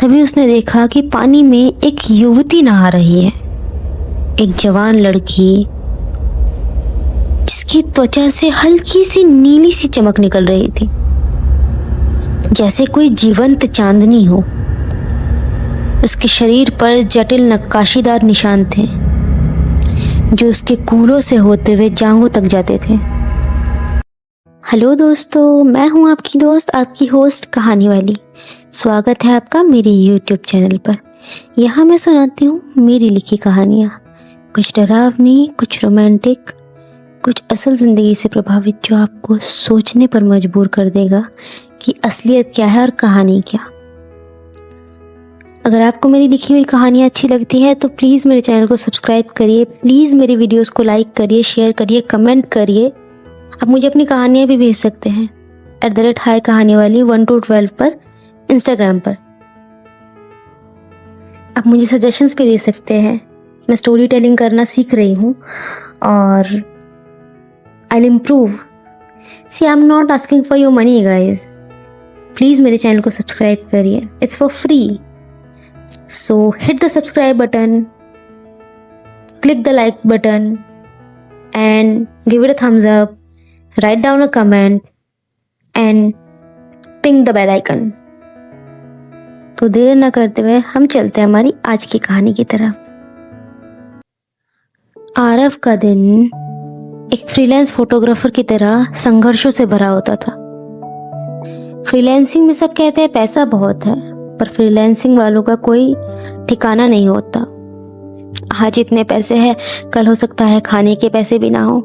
तभी उसने देखा कि पानी में एक युवती नहा रही है। एक जवान लड़की जिसकी त्वचा से हल्की सी नीली सी चमक निकल रही थी, जैसे कोई जीवंत चांदनी हो। उसके शरीर पर जटिल नक्काशीदार निशान थे जो उसके कूलों से होते हुए जांघों तक जाते थे। हेलो दोस्तों, मैं हूं आपकी दोस्त, आपकी होस्ट कहानी वाली। स्वागत है आपका मेरे यूट्यूब चैनल पर। यहाँ मैं सुनाती हूँ मेरी लिखी कहानियाँ, कुछ डरावनी, कुछ रोमांटिक, कुछ असल ज़िंदगी से प्रभावित, जो आपको सोचने पर मजबूर कर देगा कि असलियत क्या है और कहानी क्या। अगर आपको मेरी लिखी हुई कहानियाँ अच्छी लगती है तो प्लीज़ मेरे चैनल को सब्सक्राइब करिए, प्लीज़ मेरी वीडियोस को लाइक करिए, शेयर करिए, कमेंट करिए। आप मुझे अपनी कहानियाँ भी भेज सकते हैं @hi कहानी वाली 1 to 12 पर इंस्टाग्राम पर। आप मुझे सजेशंस भी दे सकते हैं। मैं स्टोरी टेलिंग करना सीख रही हूँ और I will improve. See I am not asking for your money guys. Please मेरे चैनल को सब्सक्राइब करिए, it's for free. So hit the subscribe button, click the like button and give it a thumbs up, write down a comment and ping the bell icon। तो देर ना करते हुए हम चलते हैं हमारी आज की कहानी की तरफ। आरव का दिन एक फ्रीलांस फोटोग्राफर की तरह संघर्षों से भरा होता था। फ्रीलांसिंग में सब कहते हैं पैसा बहुत है, पर फ्रीलांसिंग वालों का कोई ठिकाना नहीं होता। आज इतने पैसे हैं, कल हो सकता है खाने के पैसे भी ना हो।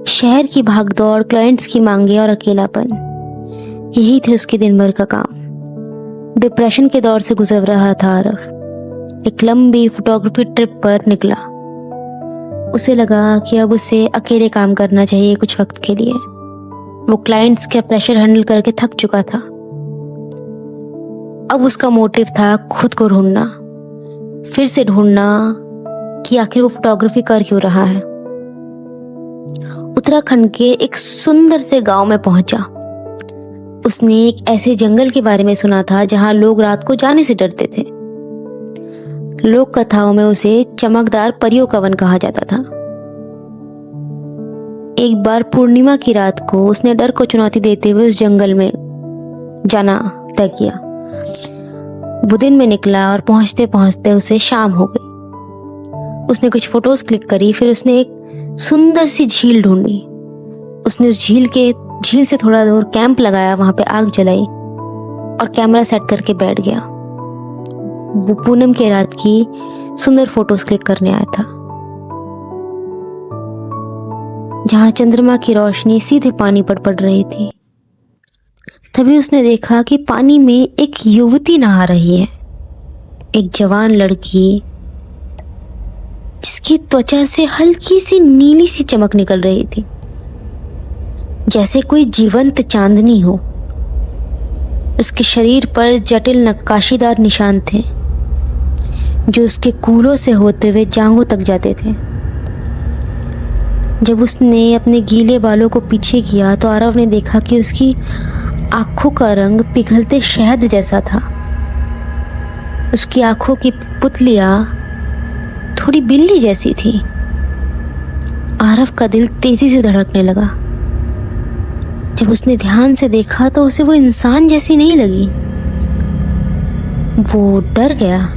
शहर की भागदौड़, क्लाइंट्स की मांगे और अकेलापन, यही थे उसके दिन भर का काम। डिप्रेशन के दौर से गुजर रहा था आरव। एक लंबी फोटोग्राफी ट्रिप पर निकला। उसे लगा कि अब उसे अकेले काम करना चाहिए कुछ वक्त के लिए। वो क्लाइंट्स का प्रेशर हैंडल करके थक चुका था। अब उसका मोटिव था खुद को ढूंढना, फिर से ढूंढना कि आखिर वो फोटोग्राफी कर क्यों रहा है। उत्तराखंड के एक सुंदर से गांव में पहुंचा। उसने एक ऐसे जंगल के बारे में सुना था जहां लोग रात को जाने से डरते थे। लोक कथाओं में उसे चमकदार परियों का वन कहा जाता था। एक बार पूर्णिमा की रात को उसने डर को चुनौती देते हुए उस जंगल में जाना तय किया। वो दिन में निकला और पहुंचते पहुंचते उसे शाम हो गई। उसने कुछ फोटोज क्लिक करी, फिर उसने एक सुंदर सी झील ढूंढी। उसने उस झील से थोड़ा दूर कैंप लगाया, वहां पे आग जलाई और कैमरा सेट करके बैठ गया। वो पूनम की रात की सुंदर फोटोज क्लिक करने आया था, जहां चंद्रमा की रोशनी सीधे पानी पर पड़ रही थी। तभी उसने देखा कि पानी में एक युवती नहा रही है। एक जवान लड़की जिसकी त्वचा से हल्की सी नीली सी चमक निकल रही थी, जैसे कोई जीवंत चांदनी हो। उसके शरीर पर जटिल नक्काशीदार निशान थे जो उसके कूलों से होते हुए जांघों तक जाते थे। जब उसने अपने गीले बालों को पीछे किया तो आरव ने देखा कि उसकी आंखों का रंग पिघलते शहद जैसा था। उसकी आंखों की पुतलियां थोड़ी बिल्ली जैसी थी। आरव का दिल तेजी से धड़कने लगा। जब उसने ध्यान से देखा तो उसे वो इंसान जैसी नहीं लगी। वो डर गया।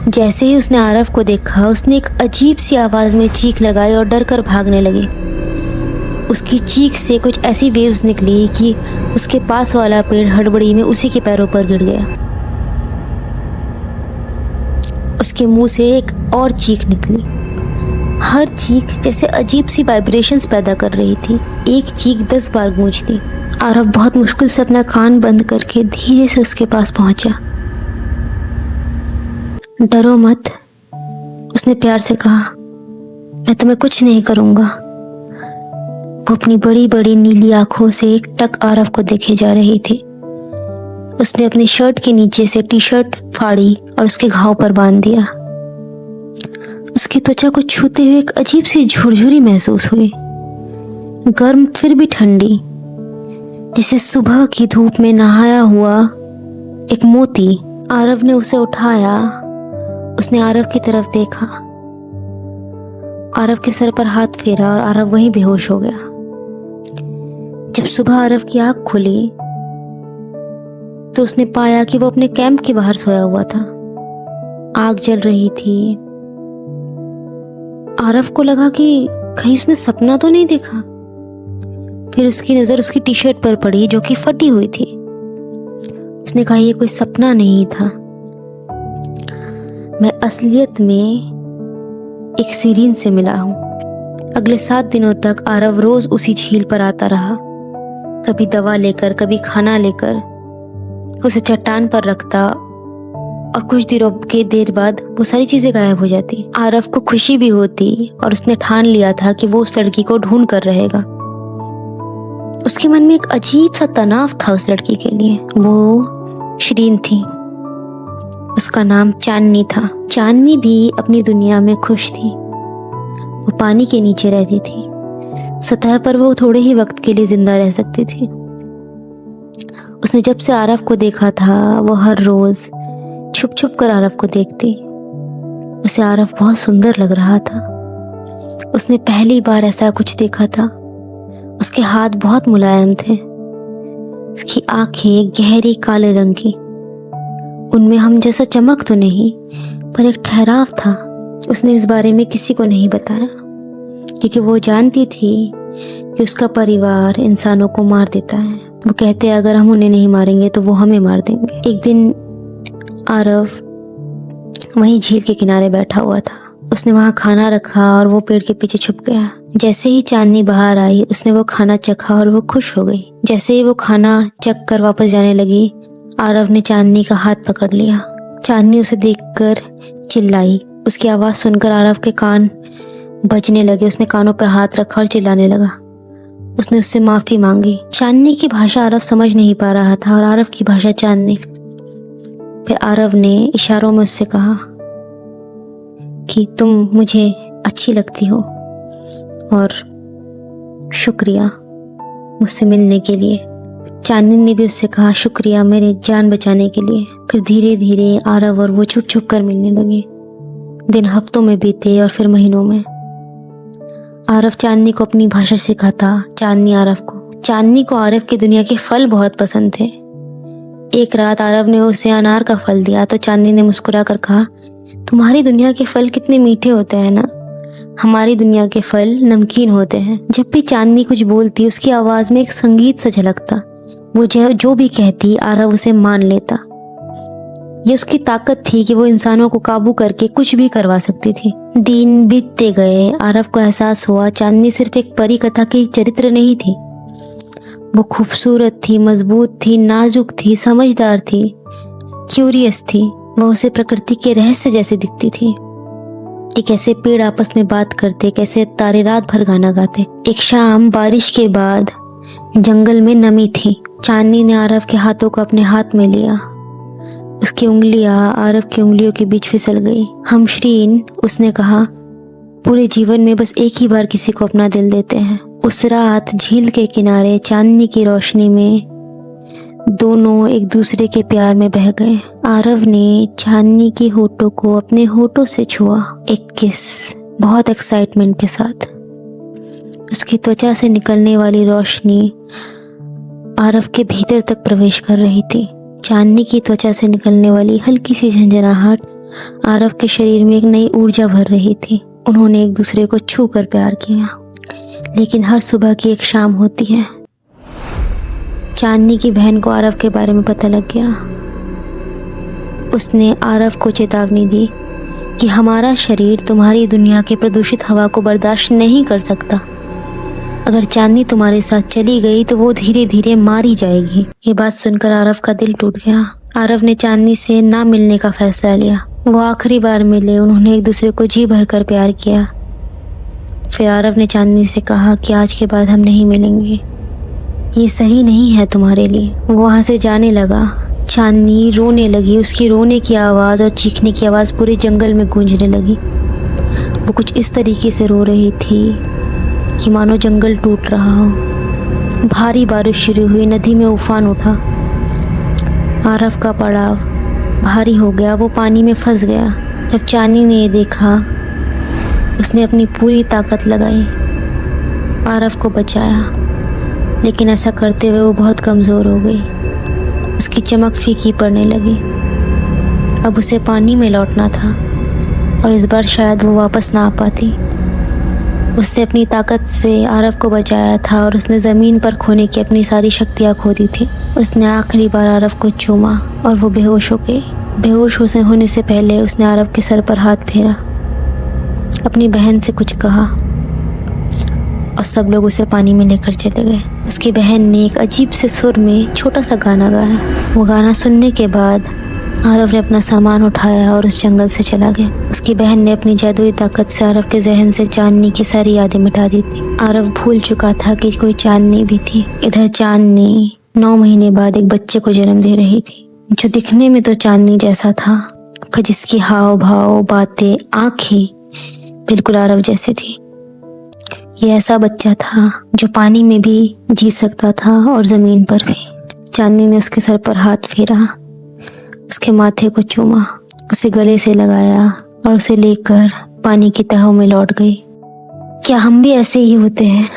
जैसे ही उसने आरव को देखा, उसने एक अजीब सी आवाज में चीख लगाई और डर कर भागने लगी। उसकी चीख से कुछ ऐसी वेव्स निकली कि उसके पास वाला पेड़ हड़बड़ी में उसी के पैरों पर गिर गया। उसके मुंह से एक और चीख निकली। हर चीख जैसे अजीब सी वाइब्रेशंस पैदा कर रही थी। एक चीख 10 बार गूंजती। आरव बहुत मुश्किल से अपना कान बंद करके धीरे से उसके पास पहुंचा। डरो मत, उसने प्यार से कहा। मैं तुम्हें कुछ नहीं करूंगा। वो अपनी बड़ी बड़ी नीली आंखों से एक टक आरव को देखे जा रही थी। उसने अपनी शर्ट के नीचे से टी-शर्ट फाड़ी और उसके घाव पर बांध दिया। उसकी त्वचा को छूते हुए एक अजीब सी झुरझुरी महसूस हुई, गर्म फिर भी ठंडी, जैसे सुबह की धूप में नहाया हुआ एक मोती। आरव ने उसे उठाया। उसने आरव की तरफ देखा। आरव के सर पर हाथ फेरा और आरव वहीं बेहोश हो गया। जब सुबह आरव की आंख खुली तो उसने पाया कि वो अपने कैंप के बाहर सोया हुआ था। आग जल रही थी। आरव को लगा कि कहीं उसने सपना तो नहीं देखा। फिर उसकी नजर उसकी टी शर्ट पर पड़ी जो कि फटी हुई थी। उसने कहा ये कोई सपना नहीं था, मैं असलियत में एक सीरीन से मिला हूं। अगले 7 दिनों तक आरव रोज उसी झील पर आता रहा, कभी दवा लेकर कभी खाना लेकर। उसे चट्टान पर रखता और कुछ दिनों के देर बाद वो सारी चीजें गायब हो जाती। आरव को खुशी भी होती और उसने ठान लिया था कि वो उस लड़की को ढूंढ कर रहेगा। उसके मन में एक अजीब सा तनाव था उस लड़की के लिए। वो शिरीन थी, उसका नाम चांदनी था। चांदनी भी अपनी दुनिया में खुश थी। वो पानी के नीचे रहती थी। सतह पर वो थोड़े ही वक्त के लिए जिंदा रह सकती थी। उसने जब से आरव को देखा था वो हर रोज छुप छुप कर आरव को देखती। उसे आरव बहुत सुंदर लग रहा था। उसने पहली बार ऐसा कुछ देखा था। उसके हाथ बहुत मुलायम थे। उसकी आंखें गहरी काले रंग की, उनमें हम जैसा चमक तो नहीं पर एक ठहराव था। उसने इस बारे में किसी को नहीं बताया क्योंकि वो जानती थी कि उसका परिवार इंसानों को मार देता है। वो कहते हैं अगर हम उन्हें नहीं मारेंगे तो वो हमें मार देंगे। एक दिन आरव वहीं झील के किनारे बैठा हुआ था। उसने वहां खाना रखा और वो पेड़ के पीछे छुप गया। जैसे ही चांदनी बाहर आई उसने वो खाना चखा और वो खुश हो गई। जैसे ही वो खाना चख कर वापस जाने लगी, आरव ने चांदनी का हाथ पकड़ लिया। चांदनी उसे देखकर चिल्लाई। उसकी आवाज सुनकर आरव के कान बजने लगे। उसने कानों पर हाथ रखा और चिल्लाने लगा। उसने उससे माफी मांगी। चांदनी की भाषा आरव समझ नहीं पा रहा था और आरव की भाषा चांदनी। फिर आरव ने इशारों में उससे कहा कि तुम मुझे अच्छी लगती हो और शुक्रिया मुझसे मिलने के लिए। चांदनी ने भी उससे कहा शुक्रिया मेरी जान बचाने के लिए। फिर धीरे धीरे आरव और वो छुप छुप कर मिलने लगे। दिन हफ्तों में बीते और फिर महीनों में। आरव चांदनी को अपनी भाषा सिखाता, चांदनी आरव को। चांदनी को आरव की दुनिया के फल बहुत पसंद थे। एक रात आरव ने उसे अनार का फल दिया तो चांदनी ने मुस्कुरा कर कहा तुम्हारी दुनिया के फल कितने मीठे होते हैं ना, हमारी दुनिया के फल नमकीन होते हैं। जब भी चांदनी कुछ बोलती उसकी आवाज में एक संगीत सा झलकता। वो जो भी कहती आरव उसे मान लेता। ये उसकी ताकत थी कि वो इंसानों को काबू करके कुछ भी करवा सकती थी। दिन बीतते गए। आरव को एहसास हुआ चांदनी सिर्फ एक परी कथा की चरित्र नहीं थी। वो खूबसूरत थी, मजबूत थी, नाजुक थी, समझदार थी, क्यूरियस थी। वो उसे प्रकृति के रहस्य जैसे दिखती थी कि कैसे पेड़ आपस में बात करते, कैसे तारे रात भर गाना गाते। एक शाम बारिश के बाद जंगल में नमी थी। चांदनी ने आरव के हाथों को अपने हाथ में लिया। उसकी उंगलियां आरव की उंगलियों के बीच फिसल गई। हम श्रीन, उसने कहा, पूरे जीवन में बस एक ही बार किसी को अपना दिल देते हैं। उस रात झील के किनारे चांदनी की रोशनी में दोनों एक दूसरे के प्यार में बह गए। आरव ने चांदनी की होठों को अपने होठों से छुआ, एक किस, बहुत एक्साइटमेंट के साथ। उसकी त्वचा से निकलने वाली रोशनी आरव के भीतर तक प्रवेश कर रही थी। चांदनी की त्वचा से निकलने वाली हल्की सी झंझनाहट आरव के शरीर में एक नई ऊर्जा भर रही थी। उन्होंने एक दूसरे को छू कर प्यार किया। लेकिन हर सुबह की एक शाम होती है। चांदनी की बहन को आरव के बारे में पता लग गया। उसने आरव को चेतावनी दी कि हमारा शरीर तुम्हारी दुनिया के प्रदूषित हवा को बर्दाश्त नहीं कर सकता। अगर चांदनी तुम्हारे साथ चली गई तो वो धीरे धीरे मारी जाएगी। ये बात सुनकर आरव का दिल टूट गया। आरव ने चांदनी से ना मिलने का फैसला लिया। वो आखिरी बार मिले। उन्होंने एक दूसरे को जी भर कर प्यार किया। फिर आरव ने चांदनी से कहा कि आज के बाद हम नहीं मिलेंगे, ये सही नहीं है तुम्हारे लिए। वो वहाँ से जाने लगा। चांदनी रोने लगी। उसकी रोने की आवाज़ और चीखने की आवाज़ पूरे जंगल में गूंजने लगी। वो कुछ इस तरीके से रो रही थी कि मानो जंगल टूट रहा हो। भारी बारिश शुरू हुई। नदी में उफान उठा। आरव का पड़ाव भारी हो गया, वो पानी में फंस गया। जब चांदनी ने ये देखा, उसने अपनी पूरी ताकत लगाई, आरव को बचाया, लेकिन ऐसा करते हुए वो बहुत कमज़ोर हो गई। उसकी चमक फीकी पड़ने लगी। अब उसे पानी में लौटना था और इस बार शायद वो वापस ना आ पाती। उसने अपनी ताकत से आरव को बचाया था और उसने ज़मीन पर खोने की अपनी सारी शक्तियाँ खो दी थी। उसने आखिरी बार आरव को चूमा और वो बेहोश हो गई। बेहोश होने से पहले उसने आरव के सर पर हाथ फेरा, अपनी बहन से कुछ कहा और सब लोग उसे पानी में लेकर चले गए। उसकी बहन ने एक अजीब से सुर में छोटा सा गाना गाया। वो गाना सुनने के बाद आरव ने अपना सामान उठाया और उस जंगल से चला गया। उसकी बहन ने अपनी जादुई ताकत से आरव के जहन से चांदनी की सारी यादें मिटा दी थी। आरव भूल चुका था कि कोई चांदनी भी थी। इधर चांदनी 9 महीने बाद एक बच्चे को जन्म दे रही थी, जो दिखने में तो चांदनी जैसा था, पर जिसकी हाव भाव, बातें, आंखें बिल्कुल आरव जैसे थी। ये ऐसा बच्चा था जो पानी में भी जी सकता था और ज़मीन पर भी। चांदनी ने उसके सर पर हाथ फेरा, उसके माथे को चूमा, उसे गले से लगाया और उसे लेकर पानी की तहों में लौट गई। क्या हम भी ऐसे ही होते हैं?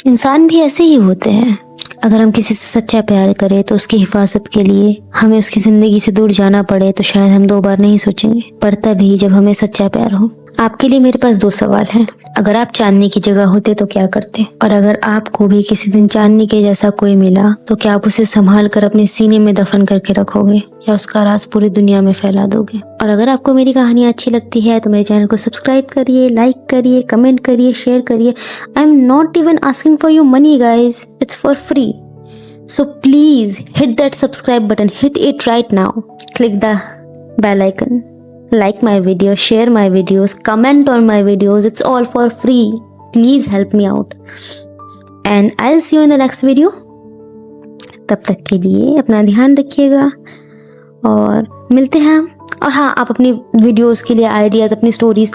इंसान भी ऐसे ही होते हैं। अगर हम किसी से सच्चा प्यार करें तो उसकी हिफाजत के लिए हमें उसकी ज़िंदगी से दूर जाना पड़े तो शायद हम 2 बार नहीं सोचेंगे, पर तभी जब हमें सच्चा प्यार हो। आपके लिए मेरे पास 2 सवाल हैं। अगर आप चांदनी की जगह होते तो क्या करते? और अगर आपको भी किसी दिन चांदनी के जैसा कोई मिला तो क्या आप उसे संभाल कर अपने सीने में दफन करके रखोगे या उसका राज पूरी दुनिया में फैला दोगे? और अगर आपको मेरी कहानी अच्छी लगती है तो मेरे चैनल को सब्सक्राइब करिए, लाइक करिए, कमेंट करिए, शेयर करिए। आई am not even asking for your money guys, it's for free. So please hit that subscribe button, hit it right now. Click the bell icon. Like my video, share my videos, comment on my videos. It's all for free. Please help me out. And I'll see you in the next video. तब तक के लिए अपना ध्यान रखिएगा और मिलते हैं हम। और हाँ, आप अपनी वीडियोस के लिए आइडियाज़, अपनी स्टोरीज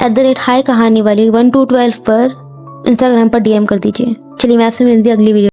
@hi कहानी वाली 1 to 12 पर इंस्टाग्राम पर DM कर दीजिए। चलिए, मैं आपसे मिलती हूँ अगली वीडियो।